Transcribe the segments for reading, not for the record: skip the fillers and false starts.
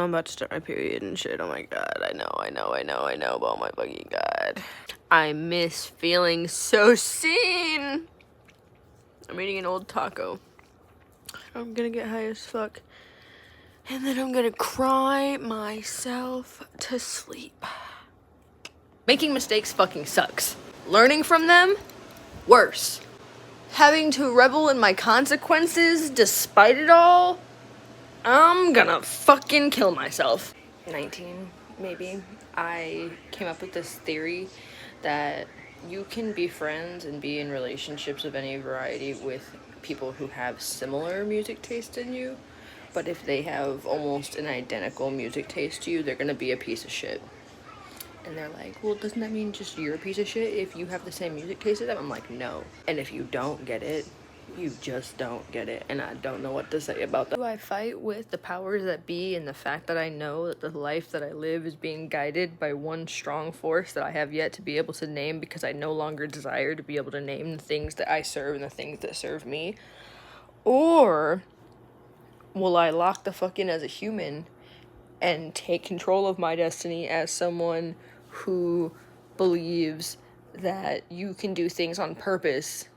I'm about to start my period and shit. Oh my god. I know. Oh my fucking god. I miss feeling so seen. I'm eating an old taco. I'm gonna get high as fuck. And then I'm gonna cry myself to sleep. Making mistakes fucking sucks. Learning from them, worse. Having to revel in my consequences despite it all, I'm gonna fucking kill myself. 19, maybe, I came up with this theory that you can be friends and be in relationships of any variety with people who have similar music taste in you, but if they have almost an identical music taste to you, they're gonna be a piece of shit. And they're like, well, doesn't that mean just you're a piece of shit if you have the same music taste as them? I'm like, no. And if you don't get it, you just don't get it. And I don't know what to say about that. Do I fight with the powers that be and the fact that I know that the life that I live is being guided by one strong force that I have yet to be able to name because I no longer desire to be able to name the things that I serve and the things that serve me? Or will I lock the fuck in as a human and take control of my destiny as someone who believes that you can do things on purpose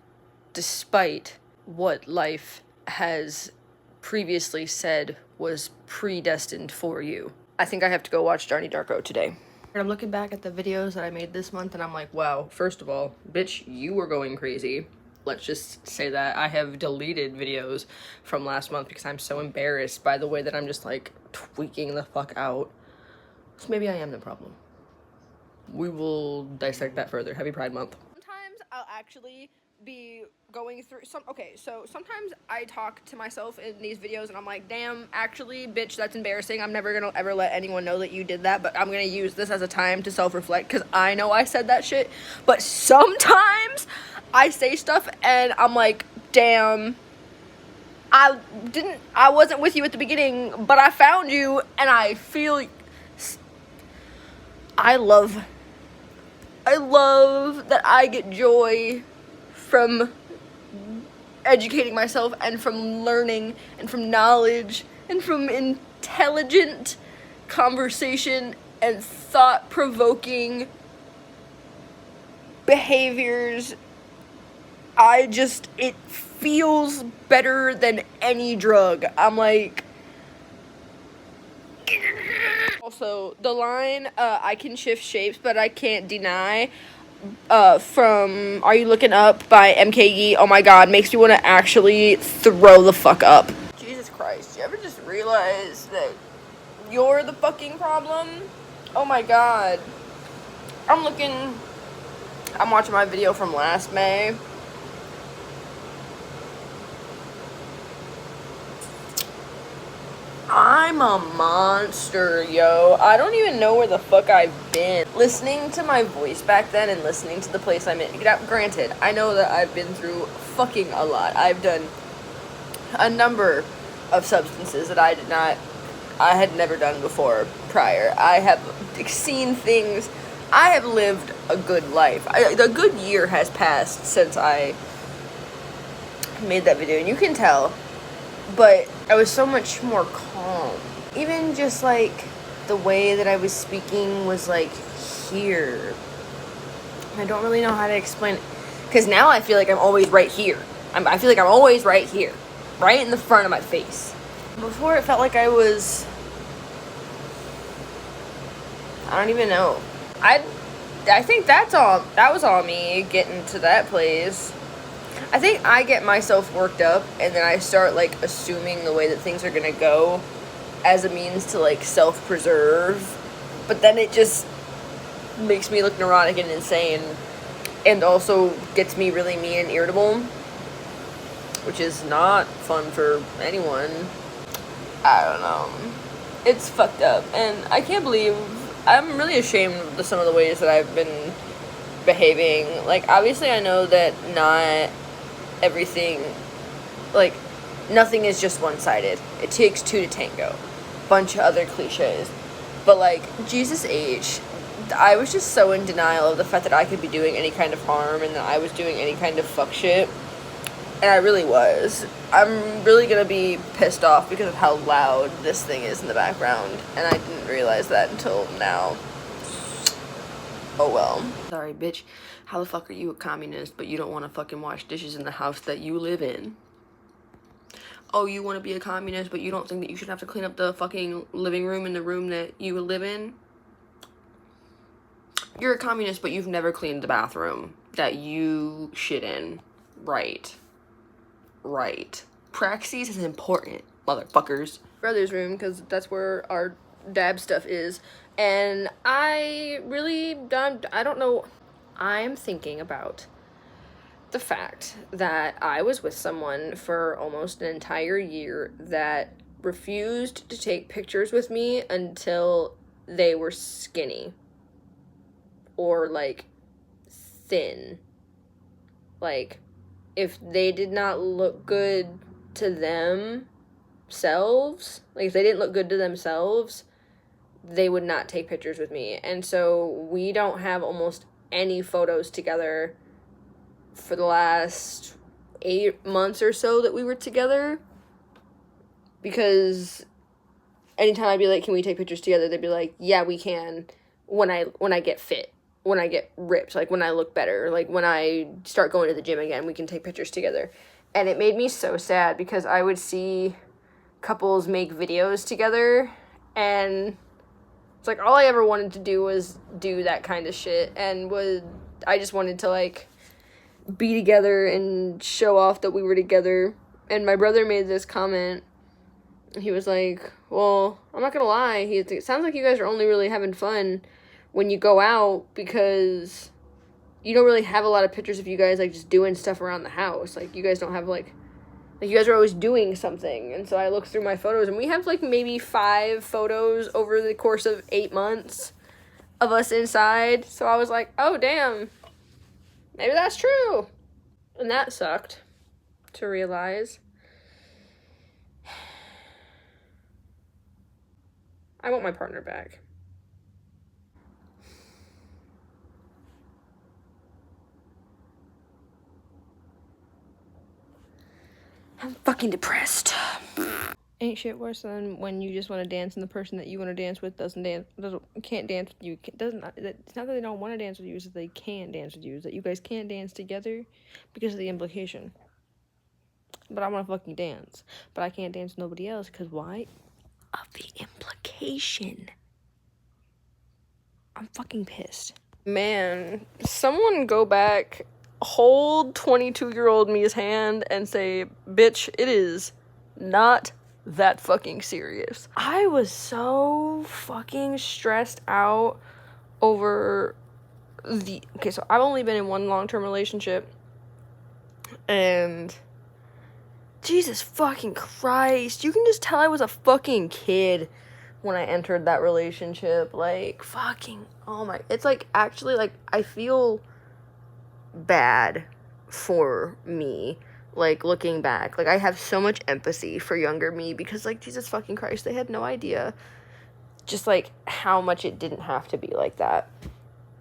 despite what life has previously said was predestined for you? I think I have to go watch Johnny Darko today. I'm looking back at the videos that I made this month and I'm like, wow, first of all, bitch, you were going crazy. Let's just say that. I have deleted videos from last month because I'm so embarrassed by the way that I'm just like tweaking the fuck out. So maybe I am the problem. We will dissect that further. Happy Pride Month. Sometimes I'll actually be going through so sometimes I talk to myself in these videos and I'm like, damn, actually, bitch, that's embarrassing. I'm never gonna ever let anyone know that you did that, but I'm gonna use this as a time to self-reflect because I know I said that shit. But sometimes I say stuff and I'm like, damn, I wasn't with you at the beginning, but I found you and I feel I love that I get joy from educating myself and from learning and from knowledge and from intelligent conversation and thought-provoking behaviors. It feels better than any drug. I'm like, also, the line, I can shift shapes, but I can't deny, from Are You Looking Up by MKE, oh my god, makes me want to actually throw the fuck up. Jesus Christ, you ever just realize that you're the fucking problem? Oh my god. I'm watching my video from last May. I'm a monster, yo. I don't even know where the fuck I've been. Listening to my voice back then and listening to the place I'm in. Granted, I know that I've been through fucking a lot. I've done a number of substances that I had never done before prior. I have seen things. I have lived a good life. A good year has passed since I made that video, and you can tell. But I was so much more calm. Even just, like, the way that I was speaking was, like, here. I don't really know how to explain it. Because now I feel like I'm always right here. I feel like I'm always right here. Right in the front of my face. Before, it felt like I was... I don't even know. I think that was all me getting to that place. I think I get myself worked up and then I start like assuming the way that things are gonna go as a means to like self-preserve, but then it just makes me look neurotic and insane and also gets me really mean and irritable, which is not fun for anyone. I don't know. It's fucked up and I can't believe, I'm really ashamed of some of the ways that I've been behaving. Like, obviously I know that not everything, like, nothing is just one-sided. It takes two to tango. Bunch of other cliches. But, like, Jesus H., I was just so in denial of the fact that I could be doing any kind of harm and that I was doing any kind of fuck shit. And I really was. I'm really gonna be pissed off because of how loud this thing is in the background. And I didn't realize that until now. Oh well. Sorry, bitch. How the fuck are you a communist, but you don't want to fucking wash dishes in the house that you live in? Oh, you want to be a communist, but you don't think that you should have to clean up the fucking living room in the room that you live in? You're a communist, but you've never cleaned the bathroom that you shit in. Right. Right. Praxis is important, motherfuckers. Brother's room, because that's where our dab stuff is. And I don't know. I'm thinking about the fact that I was with someone for almost an entire year that refused to take pictures with me until they were skinny. Or, like, thin. Like, if they did not look good to themselves, like, if they didn't look good to themselves, they would not take pictures with me. And so we don't have almost any photos together for the last 8 months or so that we were together. Because anytime I'd be like, can we take pictures together? They'd be like, yeah, we can when I get fit. When I get ripped, like when I look better, like when I start going to the gym again, we can take pictures together. And it made me so sad because I would see couples make videos together and it's like all I ever wanted to do was do that kind of shit and I just wanted to like be together and show off that we were together. And my brother made this comment. He was like, well, I'm not gonna lie, it sounds like you guys are only really having fun when you go out because you don't really have a lot of pictures of you guys like just doing stuff around the house. Like you guys don't have like you guys are always doing something. And so I looked through my photos and we have like maybe 5 photos over the course of 8 months of us inside. So I was like, oh damn, maybe that's true. And that sucked to realize. I want my partner back. I'm fucking depressed. Ain't shit worse than when you just want to dance and the person that you want to dance with can't dance with you. It's not that they don't want to dance with you, it's that they can't dance with you. It's that you guys can't dance together because of the implication. But I want to fucking dance. But I can't dance with nobody else because why? Of the implication. I'm fucking pissed. Man, someone go back, hold 22-year-old me's hand and say, bitch, it is not that fucking serious. I was so fucking stressed out over okay, so I've only been in one long-term relationship and Jesus fucking Christ, you can just tell I was a fucking kid when I entered that relationship. Like, fucking, oh my, it's like, actually, like, I feel bad for me, like, looking back. Like, I have so much empathy for younger me because, like, Jesus fucking Christ, they had no idea just, like, how much it didn't have to be like that.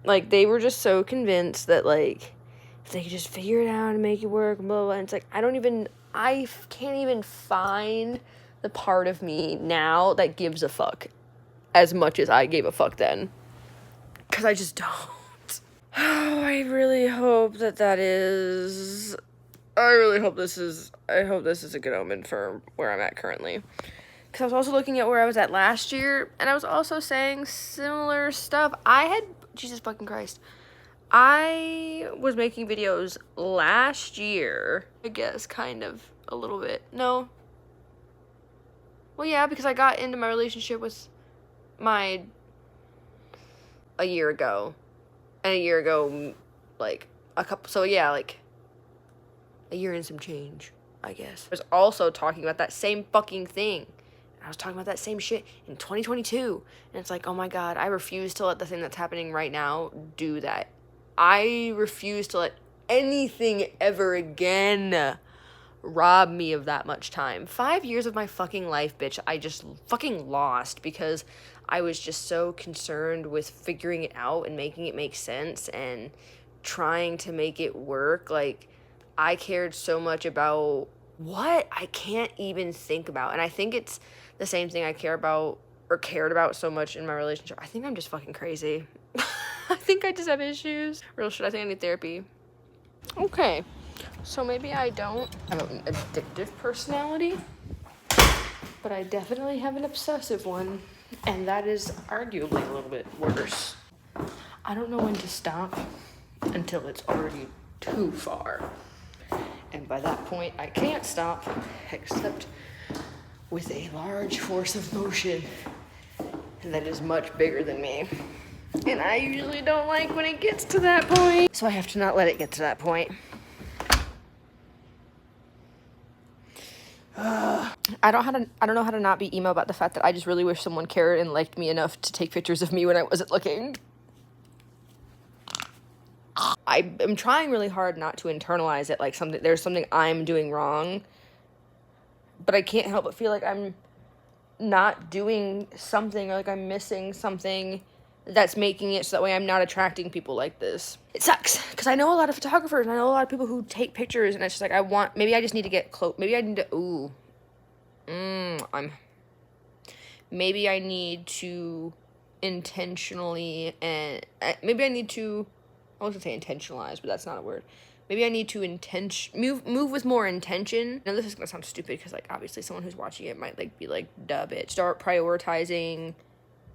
Like, they were just so convinced that, like, if they could just figure it out and make it work, blah, blah, blah. And it's like, I can't even find the part of me now that gives a fuck as much as I gave a fuck then. Because I just don't. Oh, I really hope I hope this is a good omen for where I'm at currently. Because I was also looking at where I was at last year, and I was also saying similar stuff. Jesus fucking Christ. I was making videos last year, I guess, kind of, a little bit. No. Well, yeah, because I got into my relationship with a year ago. And a year ago, like, so yeah, like, a year and some change, I guess. I was also talking about that same fucking thing. I was talking about that same shit in 2022. And it's like, oh my God, I refuse to let the thing that's happening right now do that. I refuse to let anything ever again rob me of that much time. 5 years of my fucking life, bitch, I just fucking lost because I was just so concerned with figuring it out and making it make sense and trying to make it work. Like, I cared so much about what I can't even think about. And I think it's the same thing I care about or cared about so much in my relationship. I think I'm just fucking crazy. I think I just have issues. Real shit, I think I need therapy. Okay, so maybe I don't have an addictive personality, but I definitely have an obsessive one, and that is arguably a little bit worse. I don't know when to stop until it's already too far. And by that point, I can't stop except with a large force of motion that is much bigger than me. And I usually don't like when it gets to that point. So I have to not let it get to that point. I don't know how to not be emo about the fact that I just really wish someone cared and liked me enough to take pictures of me when I wasn't looking. I am trying really hard not to internalize it like there's something I'm doing wrong, but I can't help but feel like I'm not doing something, or like I'm missing something that's making it so that way I'm not attracting people like this. It sucks because I know a lot of photographers and I know a lot of people who take pictures, and it's just like maybe I just need to get close. Maybe I need to maybe I need to intentionally and maybe I need to, I was gonna say intentionalize, but that's not a word. Maybe I need to move with more intention. Now this is gonna sound stupid because like obviously someone who's watching it might like be like, duh bitch. Start prioritizing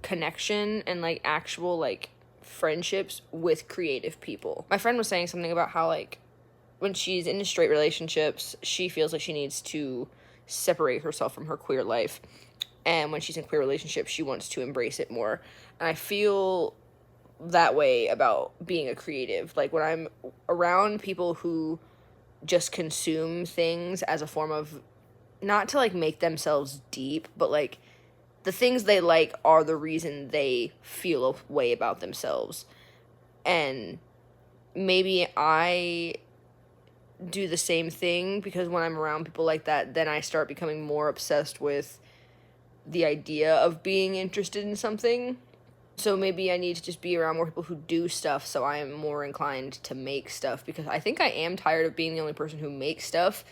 connection and like actual like friendships with creative people. My friend was saying something about how like when she's in straight relationships, she feels like she needs to separate herself from her queer life. And when she's in queer relationships, she wants to embrace it more. And I feel that way about being a creative. Like when I'm around people who just consume things as a form of, not to like make themselves deep, but like the things they like are the reason they feel a way about themselves. And maybe I do the same thing because when I'm around people like that, then I start becoming more obsessed with the idea of being interested in something. So maybe I need to just be around more people who do stuff so I am more inclined to make stuff, because I think I am tired of being the only person who makes stuff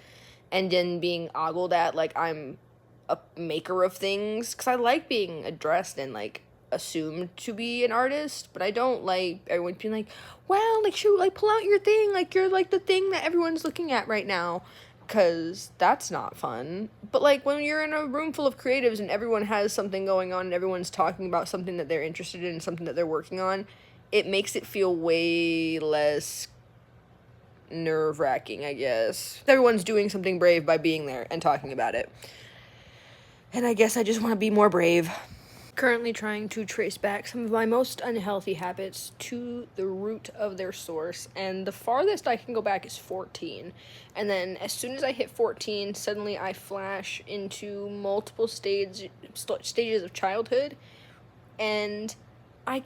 and then being ogled at like I'm a maker of things, because I like being addressed and like assumed to be an artist, but I don't like everyone being like, wow, like shoot, like pull out your thing, like you're like the thing that everyone's looking at right now, because that's not fun. But like when you're in a room full of creatives and everyone has something going on and everyone's talking about something that they're interested in, something that they're working on, it makes it feel way less nerve-wracking, I guess. Everyone's doing something brave by being there and talking about it. And I guess I just want to be more brave. Currently trying to trace back some of my most unhealthy habits to the root of their source, and the farthest I can go back is 14. And then as soon as I hit 14, suddenly I flash into multiple stages of childhood, and I'm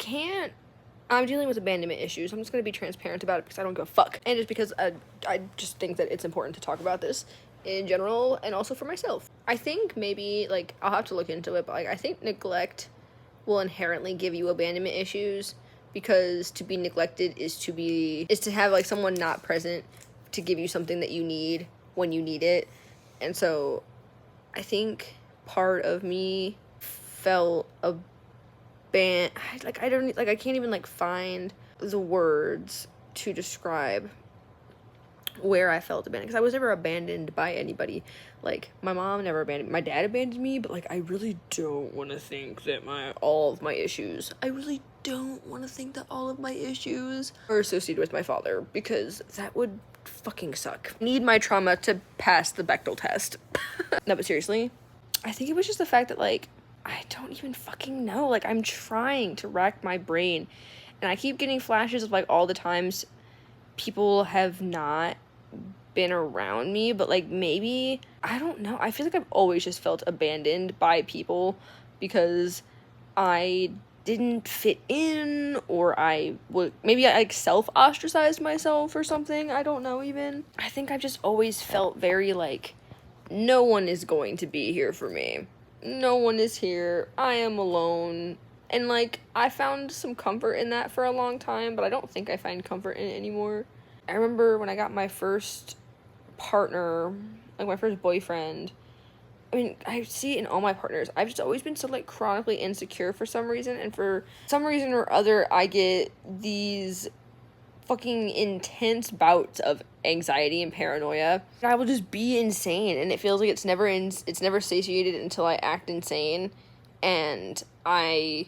dealing with abandonment issues. I'm just going to be transparent about it because I don't give a fuck. And just because I just think that it's important to talk about this in general and also for myself. I think maybe, like, I'll have to look into it, but, like, I think neglect will inherently give you abandonment issues, because to be neglected is to have, like, someone not present to give you something that you need when you need it. And so I think part of me felt I can't even like find the words to describe where I felt abandoned, because I was never abandoned by anybody. Like my mom never abandoned me. My dad abandoned me, but like I really don't want to think that all of my issues are associated with my father, because that would fucking suck. I need my trauma to pass the Bechdel test. No, but seriously, I think it was just the fact that like I don't even fucking know. Like, I'm trying to rack my brain, and I keep getting flashes of, like, all the times people have not been around me, but, like, maybe, I don't know. I feel like I've always just felt abandoned by people because I didn't fit in, or maybe I, like, self-ostracized myself or something. I don't know even. I think I've just always felt very, like, no one is going to be here for me. No one is here. I am alone. And, like, I found some comfort in that for a long time, but I don't think I find comfort in it anymore. I remember when I got my first partner, like my first boyfriend, I mean, I see it in all my partners. I've just always been so, like, chronically insecure for some reason, and for some reason or other, I get these fucking intense bouts of anxiety and paranoia. I will just be insane, and it feels like it's never satiated until I act insane, and I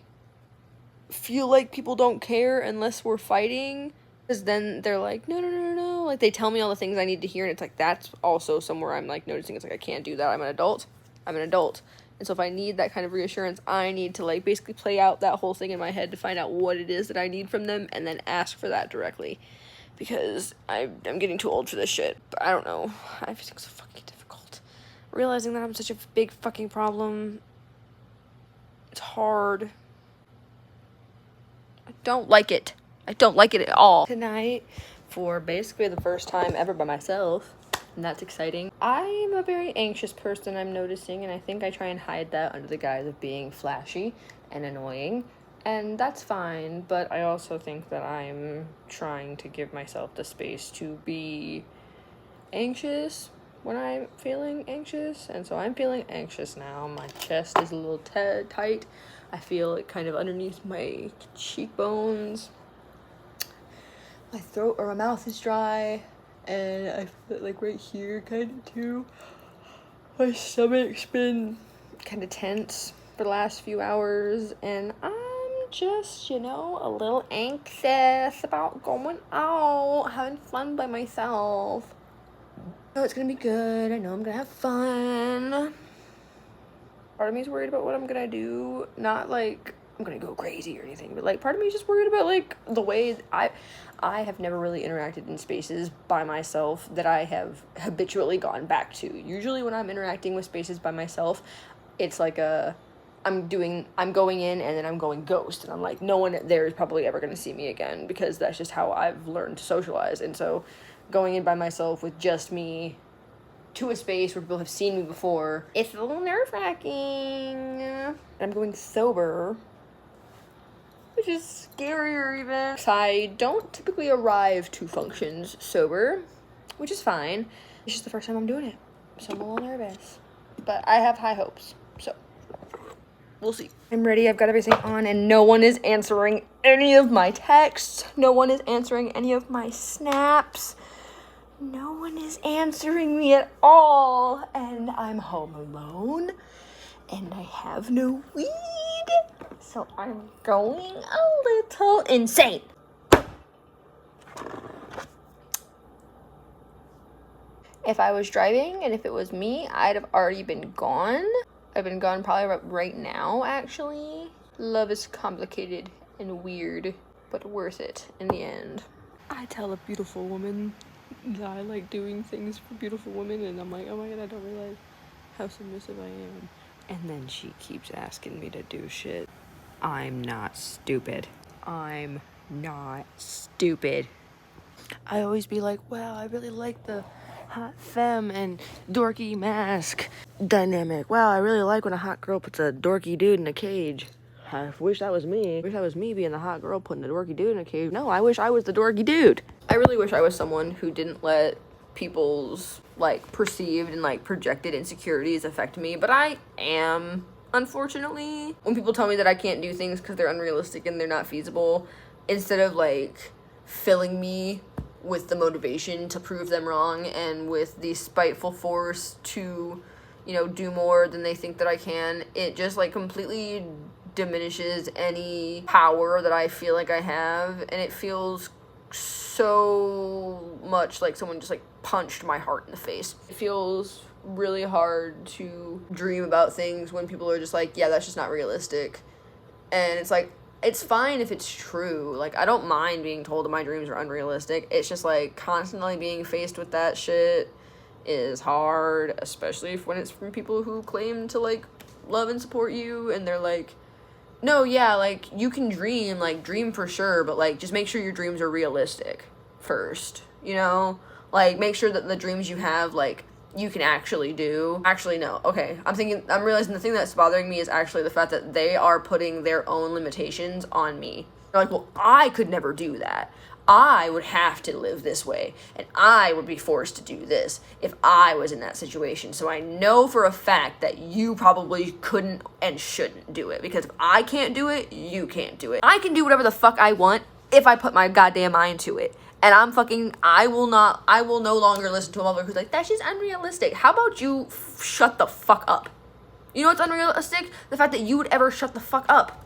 feel like people don't care unless we're fighting, because then they're like, no, like, they tell me all the things I need to hear, and it's like, that's also somewhere I'm, like, noticing it's like, I can't do that, I'm an adult, and so if I need that kind of reassurance, I need to, like, basically play out that whole thing in my head to find out what it is that I need from them, and then ask for that directly, because I'm getting too old for this shit. But I don't know, everything's so fucking difficult. Realizing that I'm such a big fucking problem, it's hard. I don't like it at all. Tonight, for basically the first time ever by myself, and that's exciting. I'm a very anxious person, I'm noticing, and I think I try and hide that under the guise of being flashy and annoying, and that's fine, but I also think that I'm trying to give myself the space to be anxious when I'm feeling anxious, and so I'm feeling anxious now. My chest is a little tight. I feel it kind of underneath my cheekbones. My throat or my mouth is dry, and I feel it, like, right here kind of too. My stomach's been kind of tense for the last few hours, and I'm just, you know, a little anxious about going out, having fun by myself. Oh, it's gonna be good. I know I'm gonna have fun. Part of me is worried about what I'm gonna do. Not like I'm gonna go crazy or anything, but, like, part of me is just worried about, like, the way I have never really interacted in spaces by myself that I have habitually gone back to. Usually when I'm interacting with spaces by myself, it's like I'm going in and then I'm going ghost, and I'm like, no one there is probably ever gonna see me again, because that's just how I've learned to socialize. And so going in by myself with just me to a space where people have seen me before, it's a little nerve-wracking. I'm going sober, which is scarier even. I don't typically arrive to functions sober, which is fine. It's just the first time I'm doing it, so I'm a little nervous. But I have high hopes, so we'll see. I'm ready, I've got everything on, and no one is answering any of my texts. No one is answering any of my snaps. No one is answering me at all, and I'm home alone, and I have no weed, so I'm going a little insane. If I was driving and if it was me, I'd have already been gone. I've been gone probably right now, actually. Love is complicated and weird, but worth it in the end. I tell a beautiful woman that I like doing things for beautiful women, and I'm like, oh my god, I don't realize how submissive I am. And then she keeps asking me to do shit. I'm not stupid. I always be like, wow, I really like the hot femme and dorky mask dynamic. Wow, I really like when a hot girl puts a dorky dude in a cage. I wish that was me. I wish that was me being the hot girl putting a dorky dude in a cage. No, I wish I was the dorky dude. I really wish I was someone who didn't let people's, like, perceived and, like, projected insecurities affect me, but I am, unfortunately. When people tell me that I can't do things because they're unrealistic and they're not feasible, instead of, like, filling me with the motivation to prove them wrong and with the spiteful force to, you know, do more than they think that I can, it just, like, completely diminishes any power that I feel like I have, and it feels so much like someone just, like, punched my heart in the face. It feels really hard to dream about things when people are just like, yeah, that's just not realistic. And it's like, it's fine if it's true. Like, I don't mind being told that my dreams are unrealistic. It's just, like, constantly being faced with that shit is hard, especially when it's from people who claim to, like, love and support you, and they're like, no, yeah, like, you can dream, like, dream for sure, but, like, just make sure your dreams are realistic first, you know? Like, make sure that the dreams you have, like, you can actually do. Actually, no. Okay, I'm realizing the thing that's bothering me is actually the fact that they are putting their own limitations on me. They're like, well, I could never do that. I would have to live this way, and I would be forced to do this if I was in that situation. So I know for a fact that you probably couldn't and shouldn't do it, because if I can't do it, you can't do it. I can do whatever the fuck I want if I put my goddamn mind to it. And I will no longer listen to a mother who's like, that's just unrealistic. How about you shut the fuck up? You know what's unrealistic? The fact that you would ever shut the fuck up.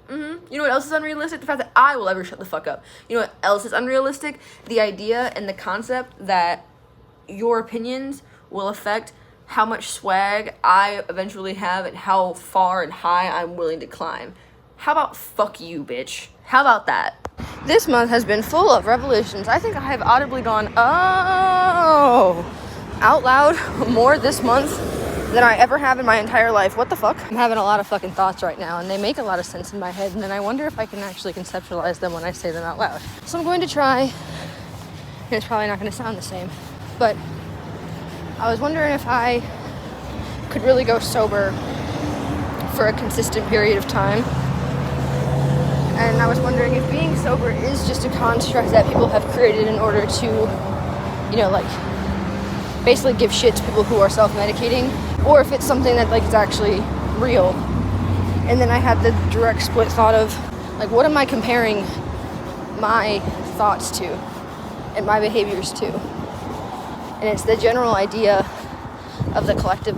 You know what else is unrealistic? The fact that I will ever shut the fuck up. You know what else is unrealistic? The idea and the concept that your opinions will affect how much swag I eventually have and how far and high I'm willing to climb. How about fuck you, bitch? How about that? This month has been full of revelations. I think I have audibly gone, oh, out loud more this month than I ever have in my entire life. What the fuck? I'm having a lot of fucking thoughts right now, and they make a lot of sense in my head, and then I wonder if I can actually conceptualize them when I say them out loud. So I'm going to try, and it's probably not going to sound the same, but I was wondering if I could really go sober for a consistent period of time. And I was wondering if being sober is just a construct that people have created in order to, you know, like, basically give shit to people who are self-medicating, or if it's something that, like, is actually real. And then I had the direct split thought of, like, what am I comparing my thoughts to and my behaviors to? And it's the general idea of the collective,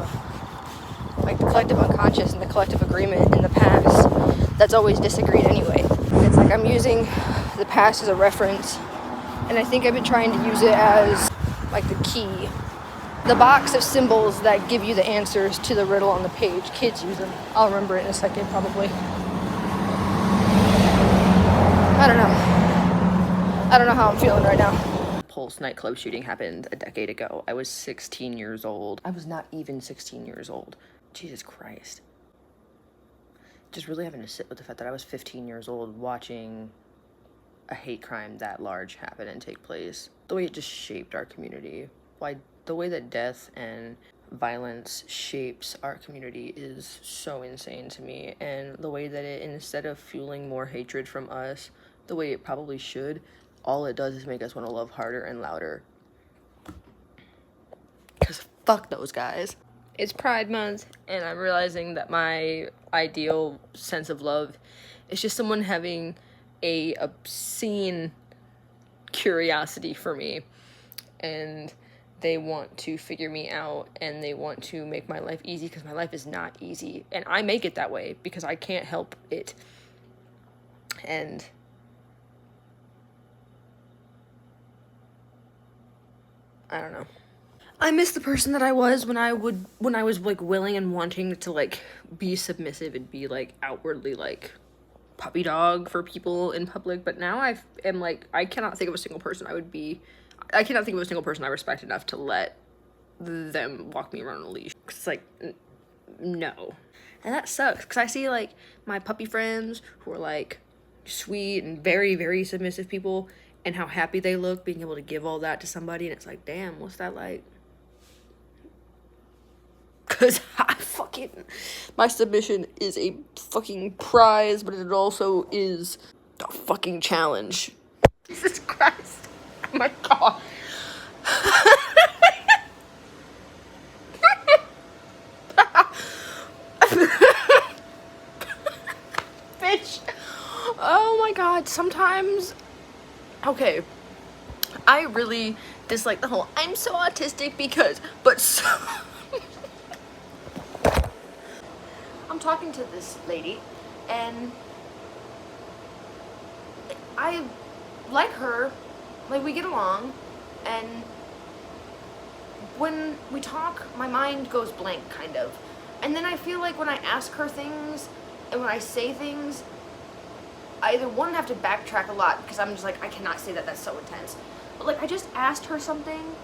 like, the collective unconscious and the collective agreement in the past that's always disagreed anyway. It's like I'm using the past as a reference, and I think I've been trying to use it as, like, the key. The box of symbols that give you the answers to the riddle on the page. Kids use them. I'll remember it in a second, probably. I don't know how I'm feeling right now. Pulse nightclub shooting happened a decade ago. I was 16 years old. I was not even 16 years old. Jesus Christ. Just really having to sit with the fact that I was 15 years old watching a hate crime that large happen and take place. The way it just shaped our community. The way that death and violence shapes our community is so insane to me. And the way that it, instead of fueling more hatred from us, the way it probably should, all it does is make us want to love harder and louder. Because fuck those guys. It's Pride Month, and I'm realizing that my ideal sense of love is just someone having a obscene curiosity for me, and they want to figure me out, and they want to make my life easy, because my life is not easy, and I make it that way because I can't help it. And I don't know. I miss the person that I was when I was, like, willing and wanting to, like, be submissive and be, like, outwardly, like, puppy dog for people in public. But now I am, like, I cannot think of a single person I respect enough to let them walk me around on a leash. 'Cause it's like, no. And that sucks, because I see, like, my puppy friends who are, like, sweet and very, very submissive people, and how happy they look being able to give all that to somebody, and it's like, damn, what's that like? Because my submission is a fucking prize, but it also is a fucking challenge. Jesus Christ. Oh my God. Bitch. Oh my God. Sometimes, okay, I really dislike the whole I'm so autistic because, but so I'm talking to this lady, and I like her, like, we get along, and when we talk, my mind goes blank, kind of. And then I feel like when I ask her things, and when I say things, I either, one, have to backtrack a lot, because I'm just like, I cannot say that, that's so intense. But, like, I just asked her something,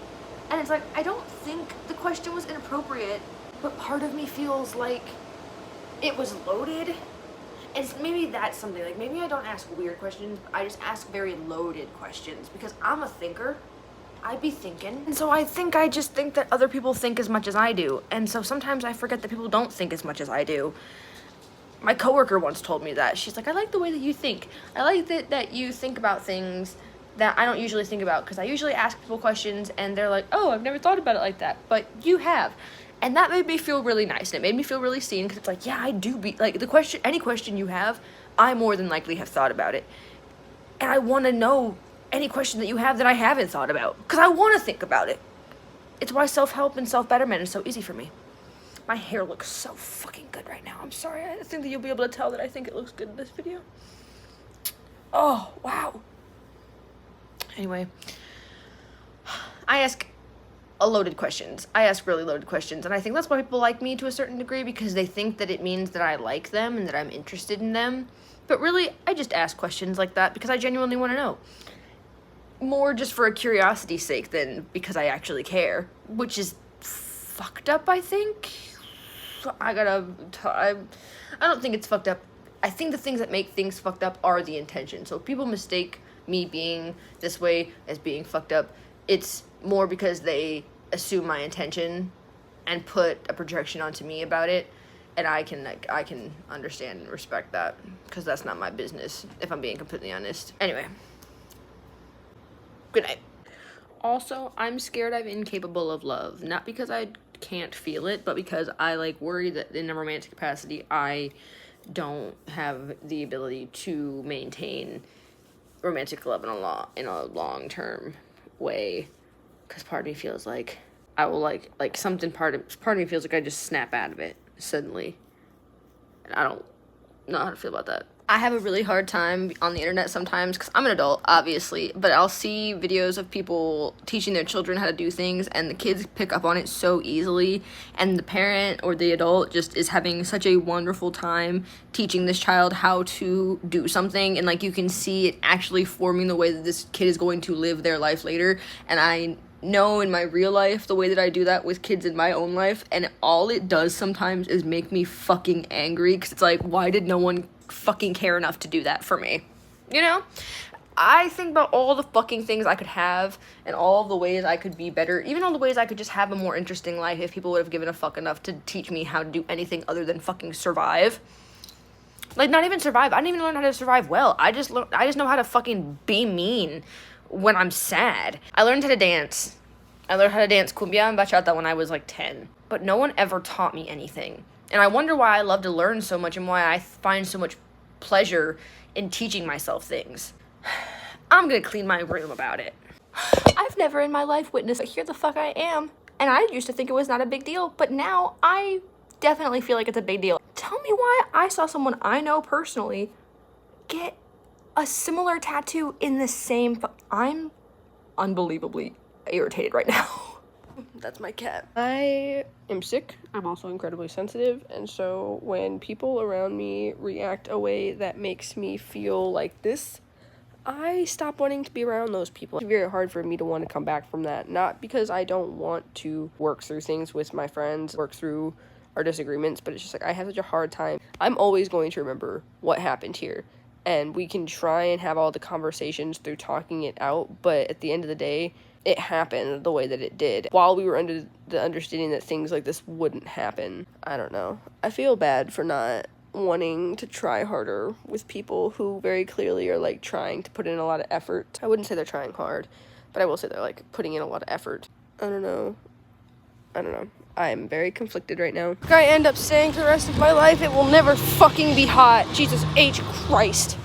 and it's like, I don't think the question was inappropriate, but part of me feels like it was loaded. And maybe that's something, like, maybe I don't ask weird questions, I just ask very loaded questions, because I'm a thinker. I'd be thinking. And so I just think that other people think as much as I do. And so sometimes I forget that people don't think as much as I do. My coworker once told me that. She's like, I like the way that you think. I like that you think about things that I don't usually think about, because I usually ask people questions and they're like, oh, I've never thought about it like that, but you have. And that made me feel really nice, and it made me feel really seen, because it's like, yeah, I do be, like, any question you have, I more than likely have thought about it. And I want to know any question that you have that I haven't thought about, because I want to think about it. It's why self-help and self-betterment is so easy for me. My hair looks so fucking good right now. I'm sorry, I think that you'll be able to tell that I think it looks good in this video. Oh, wow. Anyway, I ask loaded questions. I ask really loaded questions, and I think that's why people like me to a certain degree, because they think that it means that I like them and that I'm interested in them. But really, I just ask questions like that because I genuinely want to know. More just for a curiosity's sake than because I actually care, which is fucked up, I think. I don't think it's fucked up. I think the things that make things fucked up are the intention. So if people mistake me being this way as being fucked up, it's more because they assume my intention and put a projection onto me about it, and I can understand and respect that, because that's not my business, if I'm being completely honest. Anyway, good night. Also, I'm scared I'm incapable of love, not because I can't feel it, but because I worry that in a romantic capacity I don't have the ability to maintain romantic love in a long-term way, because part of me feels like I will part of me feels like I just snap out of it suddenly, and I don't know how to feel about that. I have a really hard time on the internet sometimes, because I'm an adult, obviously, but I'll see videos of people teaching their children how to do things, and the kids pick up on it so easily, and the parent or the adult just is having such a wonderful time teaching this child how to do something, and you can see it actually forming the way that this kid is going to live their life later. And I know in my real life the way that I do that with kids in my own life, and all it does sometimes is make me fucking angry, because it's like, why did no one fucking care enough to do that for me? You know? I think about all the fucking things I could have, and all the ways I could be better, even all the ways I could just have a more interesting life if people would have given a fuck enough to teach me how to do anything other than fucking survive. Not even survive. I didn't even learn how to survive well. I just know how to fucking be mean when I'm sad. I learned how to dance. I learned how to dance cumbia and bachata when I was 10. But no one ever taught me anything. And I wonder why I love to learn so much, and why I find so much pleasure in teaching myself things. I'm gonna clean my room about it. I've never in my life witnessed, but here the fuck I am. And I used to think it was not a big deal, but now I definitely feel like it's a big deal. Tell me why I saw someone I know personally get a similar tattoo in the same I'm unbelievably irritated right now. That's my cat. I am sick. I'm also incredibly sensitive, and so when people around me react a way that makes me feel like this, I stop wanting to be around those people. It's very hard for me to want to come back from that, not because I don't want to work through things with my friends, work through our disagreements, but it's just I have such a hard time. I'm always going to remember what happened here, and we can try and have all the conversations through talking it out, but at the end of the day, it happened the way that it did, while we were under the understanding that things like this wouldn't happen. I don't know. I feel bad for not wanting to try harder with people who very clearly are trying to put in a lot of effort. I wouldn't say they're trying hard, but I will say they're putting in a lot of effort. I don't know. I'm very conflicted right now. If I end up staying for the rest of my life, it will never fucking be hot. Jesus H. Christ.